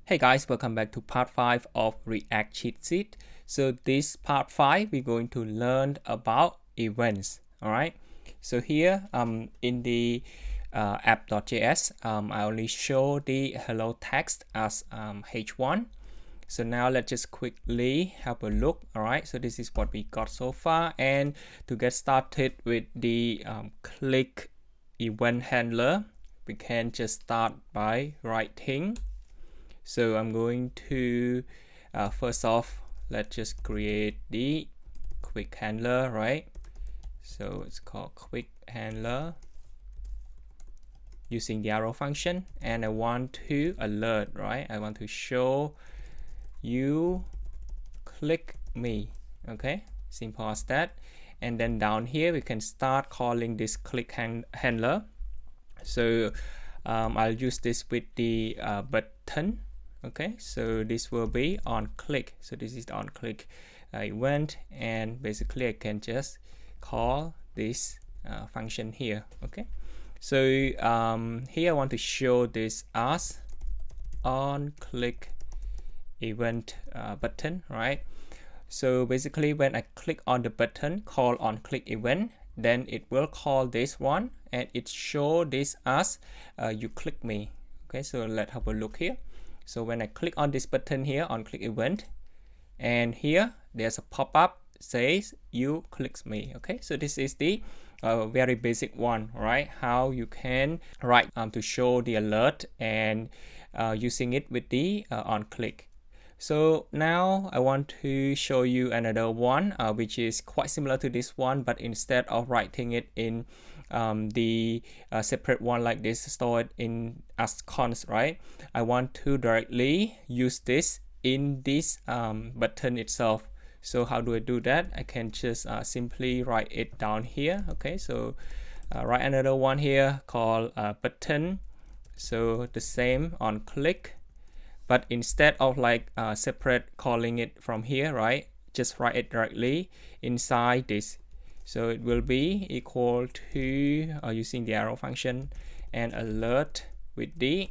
Hey guys, welcome back to part 5 of React Cheat Sheet. So this part 5 we're going to learn about events. Alright, so here in the app.js I only show the hello text as h1. So now let's just quickly have a look. Alright, so this is what we got so far, and to get started with the click event handler, we can just start by writing. So I'm going to first off, let's just create the quick handler, right? So it's called quick handler using the arrow function, and I want to alert, right? I want to show you click me. Okay, simple as that. And then down here we can start calling this click handler. So I'll use this with the button. Okay, so this will be on click. So this is the on click event, and basically I can just call this function here. Okay, so here I want to show this as on click event button, right? So basically when I click on the button call on click event, then it will call this one and it show this as you click me. Okay, so let's have a look here. So when I click on this button here on click event, and here there's a pop-up says you clicks me. Okay, so this is the very basic one, right? How you can write to show the alert and using it with the on click. So now I want to show you another one which is quite similar to this one, but instead of writing it in the separate one like this, store it in as const, right? I want to directly use this in this button itself. So how do I do that? I can just simply write it down here. Okay, so write another one here called button. So the same on click, but instead of like separate calling it from here, right, just write it directly inside this. So it will be equal to using the arrow function and alert with the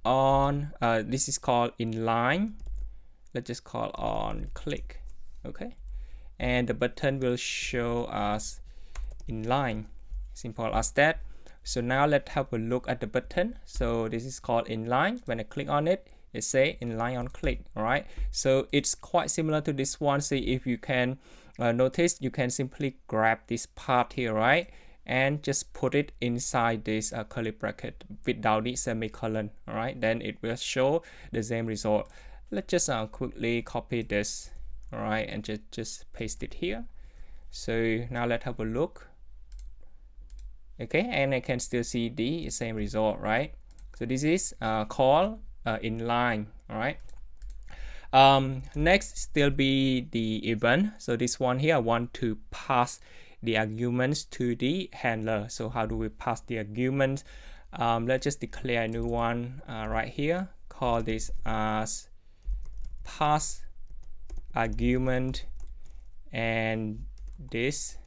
on this is called inline. Let's just call on click. Okay, and the button will show us inline, simple as that. So now let's have a look at the button. So this is called inline. When I click on it, it say inline on click. All right, so it's quite similar to this one. See if you can notice, you can simply grab this part here, right, and just put it inside this curly bracket without the semicolon. All right, then it will show the same result. Let's just quickly copy this, all right, and just paste it here. So now let's have a look. Okay, and I can still see the same result, right? So this is called inline. All right. Next still be the event. So this one here, I want to pass the arguments to the handler. So how do we pass the arguments? Let's just declare a new one right here. Call this as pass argument, and this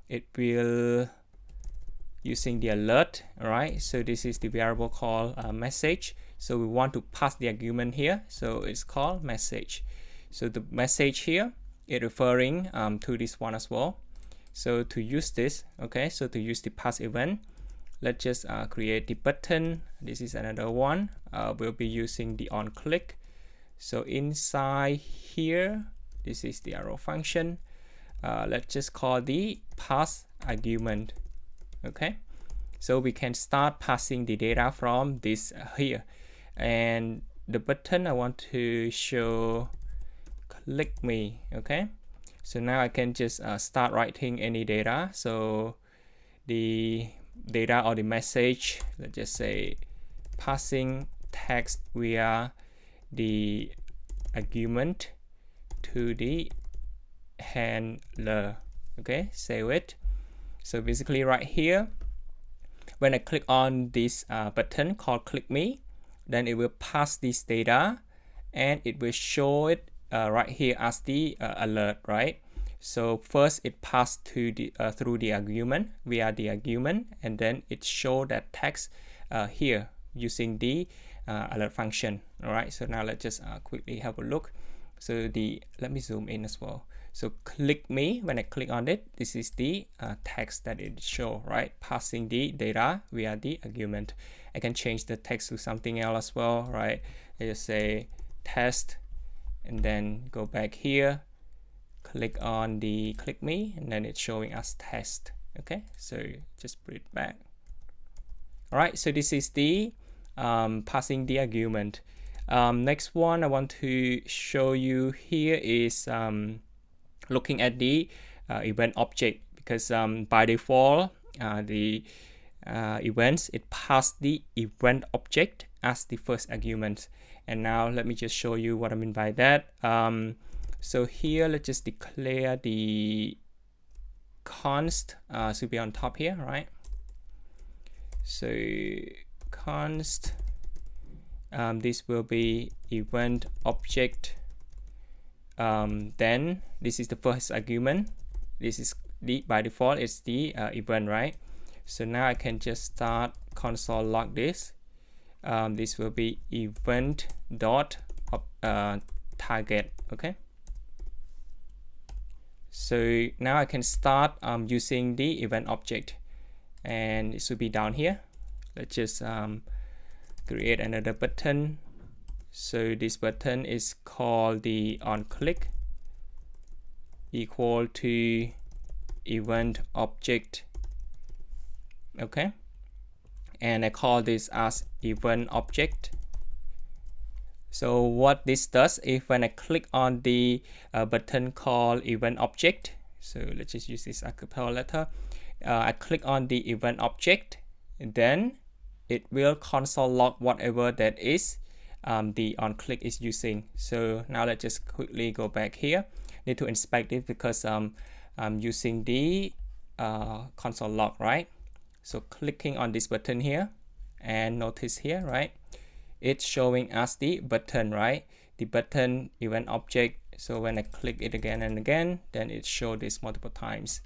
it will using the alert. All right, so this is the variable called message. So we want to pass the argument here, so it's called message. So the message here is referring to this one as well. So to use this, okay, so to use the pass event, let's just create the button. This is another one. We'll be using the on click. So inside here, this is the arrow function. Let's just call the pass argument. Okay, so we can start passing the data from this here, and the button I want to show click me. Okay, so now I can just start writing any data. So the data or the message, let's just say passing text via the argument to the handler. Okay, save it. So basically right here, when I click on this button called click me, then it will pass this data and it will show it right here as the alert, right? So first it passed to the through the argument via the argument, and then it show that text here using the alert function. All right, so now let's just quickly have a look. So let me zoom in as well. So click me, when I click on it, this is the text that it show, right? Passing the data via the argument. I can change the text to something else as well, right? I just say test, and then go back here, click on the click me, and then it's showing us test. Okay, so just put it back. All right, so this is the passing the argument. Next one I want to show you here is looking at the event object, because by default the events, it passed the event object as the first argument. And now let me just show you what I mean by that. So here let's just declare the const should be on top here, right? So const this will be event object, then this is the first argument, this is the by default it's the event, right? So now I can just start console log this. This will be event dot target. Okay, so now I can start using the event object, and it should be down here. Let's just create another button. So this button is called the onClick, equal to event object. Okay, and I call this as event object. So what this does, if when I click on the button called event object, so let's just use this a capital letter, I click on the event object, then it will console log whatever that is the onClick is using. So now let's just quickly go back here. Need to inspect it because I'm using the console log, right? So clicking on this button here, and notice here, right, it's showing us the button, right? The button event object. So when I click it again and again, then it shows this multiple times.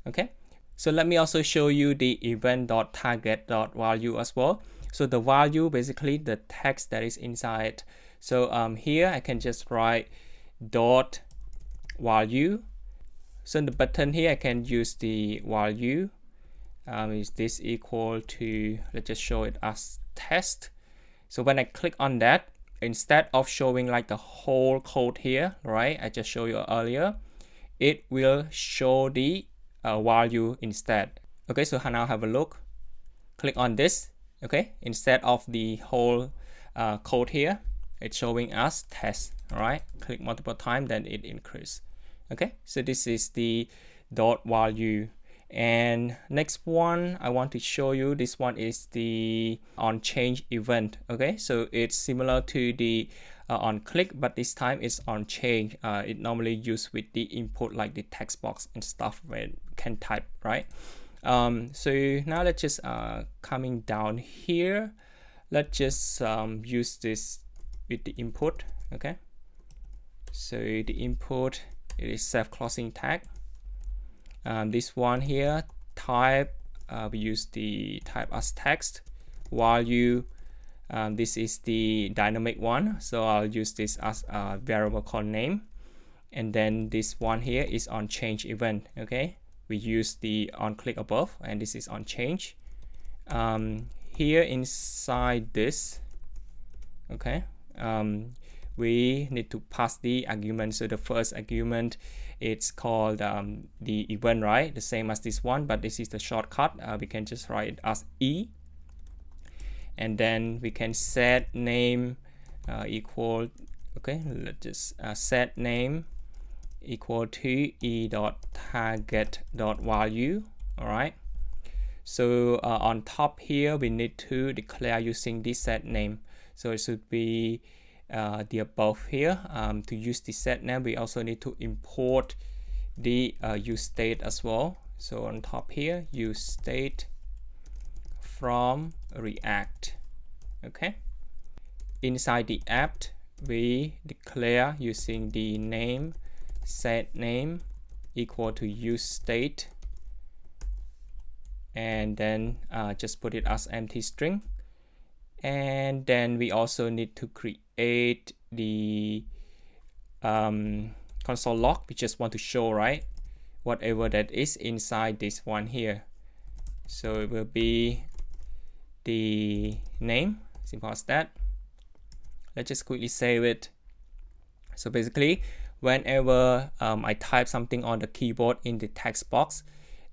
Okay, so let me also show you the event.target.value as well. So the value, basically the text that is inside. So here I can just write dot value. So in the button here I can use the value. Is this equal to, let's just show it as test. So when I click on that, instead of showing like the whole code here, right, I just showed you earlier, it will show the value instead. Okay, so now have a look. Click on this. Okay, instead of the whole code here, it's showing us test. All right, click multiple times, then it increase. Okay, so this is the dot value. And next one I want to show you, this one is the onChange event. Okay, so it's similar to the onClick, but this time it's onChange. It normally used with the input like the text box and stuff where you can type, right? So now let's just coming down here, let's just use this with the input. Okay, so the input, it is self-closing tag. This one here, type, we use the type as text. Value, this is the dynamic one, so I'll use this as a variable called name. And then this one here is onChange event. Okay, we use the onClick above, and this is onChange. Here inside this, okay, we need to pass the argument. So the first argument, it's called the event, right? The same as this one, but this is the shortcut. We can just write it as E, and then we can set name equal, okay, let's just set name equal to e.target.value. all right, so on top here we need to declare using this set name, so it should be the above here. To use the set name, we also need to import the use state as well. So on top here, use state from React. Okay, inside the app we declare using the name set name equal to use state, and then just put it as empty string. And then we also need to create the console log. We just want to show, right, whatever that is inside this one here. So it will be the name, simple as that. Let's just quickly save it. So basically, whenever I type something on the keyboard in the text box,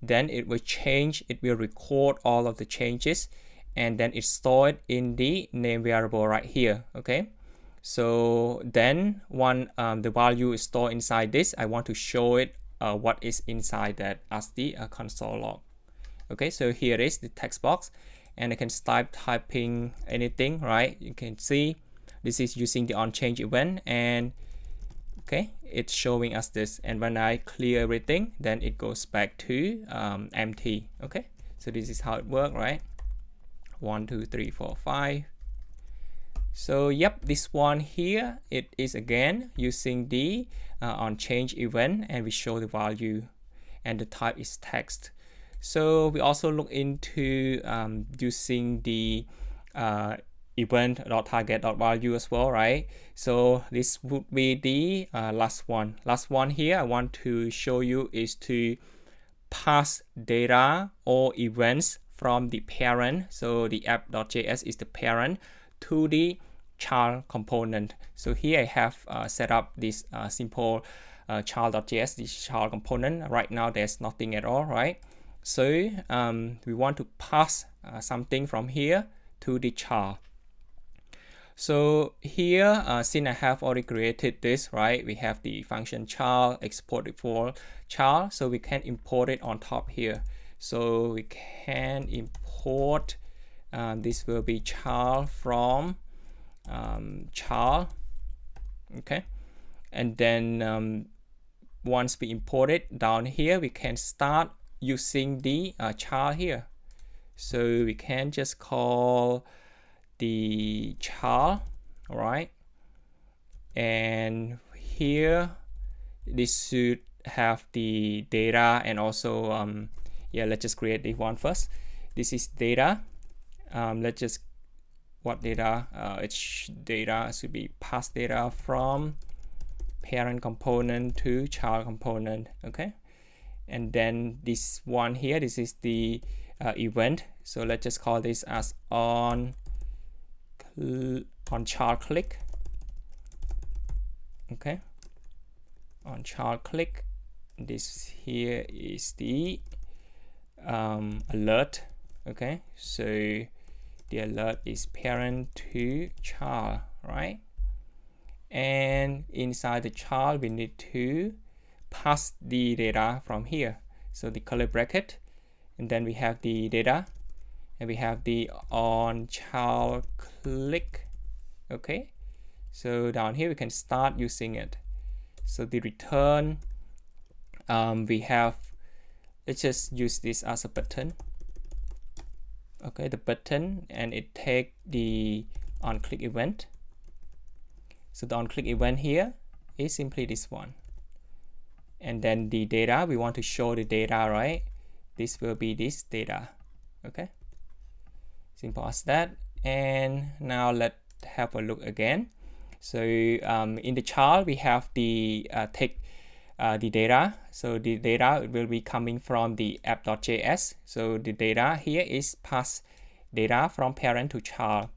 then it will change, it will record all of the changes, and then it's stored in the name variable right here. Okay, so then when the value is stored inside this, I want to show it what is inside that as the console log. Okay, so here is the text box, and I can start typing anything, right? You can see this is using the onChange event, and okay, it's showing us this. And when I clear everything, then it goes back to empty. Okay, so this is how it works, right? 1, 2, 3, 4, 5. So yep, this one here, it is again using the onChange event, and we show the value, and the type is text. So we also look into using the event.target.value as well, right? So this would be the last one. Last one here I want to show you is to pass data or events from the parent. So the app.js is the parent to the child component. So here I have set up this simple child.js, this child component. Right now there's nothing at all, right? So we want to pass something from here to the child. So here, since I have already created this, right, we have the function child, export default child, so we can import it on top here. So we can import, this will be child from child, okay, and then once we import it down here, we can start using the child here. So we can just call the child, all right, and here this should have the data, and also yeah, let's just create the one first. This is data. Let's just, what data? It's data should be pass data from parent component to child component. Okay, and then this one here, this is the event. So let's just call this as on child click. Okay, on child click, this here is the alert. Okay, so the alert is parent to child, right? And inside the child, we need to pass the data from here. So the curly bracket, and then we have the data, and we have the on child click. Okay, so down here we can start using it. So the return, we have, let's just use this as a button. Okay, the button, and it take the on click event. So the on click event here is simply this one, and then the data, we want to show the data, right? This will be this data. Okay, simple as that. And now let's have a look again. So in the child, we have the take the data. So the data will be coming from the app.js. So the data here is pass data from parent to child,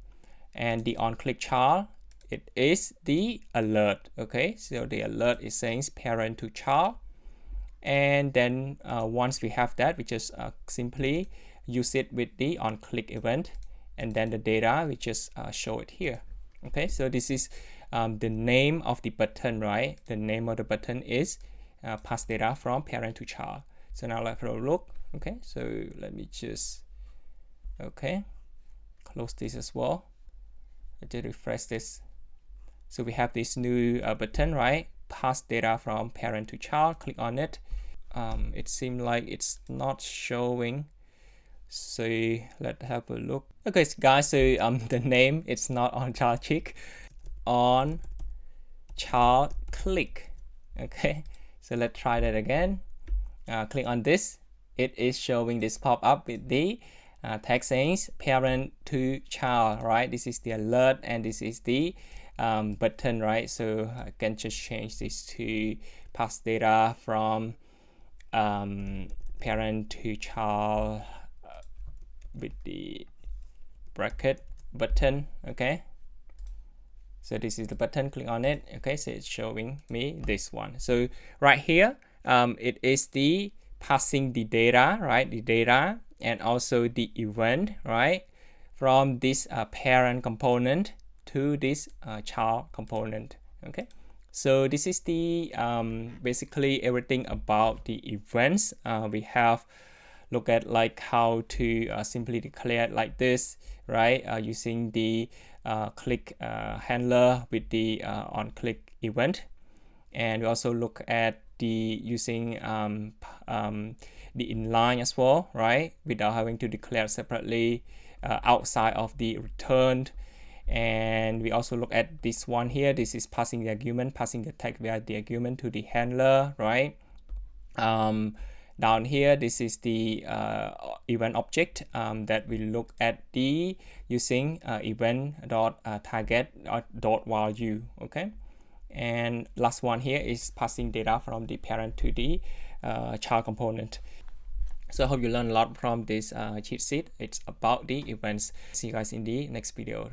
and the on click child, it is the alert. Okay, so the alert is saying parent to child, and then once we have that, we just simply use it with the on click event, and then the data, we just show it here. Okay, so this is the name of the button, right? The name of the button is pass data from parent to child. So now let's have a look. Okay, so let me just, okay, close this as well. Let's just refresh this. So we have this new button, right? Pass data from parent to child. Click on it. It seems like it's not showing. So let's have a look. Okay, guys, so the name, it's not on child click, on child click. Okay, so let's try that again. Click on this. It is showing this pop up with the tag says parent to child, right? This is the alert and this is the button, right? So I can just change this to pass data from parent to child with the bracket button. Okay, so this is the button, click on it. Okay, so it's showing me this one. So right here it is the passing the data, right? The data and also the event, right, from this parent component to this child component. Okay, so this is the basically everything about the events. We have look at like how to simply declare it like this, right, using the click handler with the on click event. And we also look at the using the inline as well, right, without having to declare separately outside of the returned. And we also look at this one here. This is passing the argument, passing the tag via the argument to the handler, right? Down here, this is the event object that we look at the using event.target.value. Okay, and last one here is passing data from the parent to the child component. So I hope you learned a lot from this cheat sheet. It's about the events. See you guys in the next video.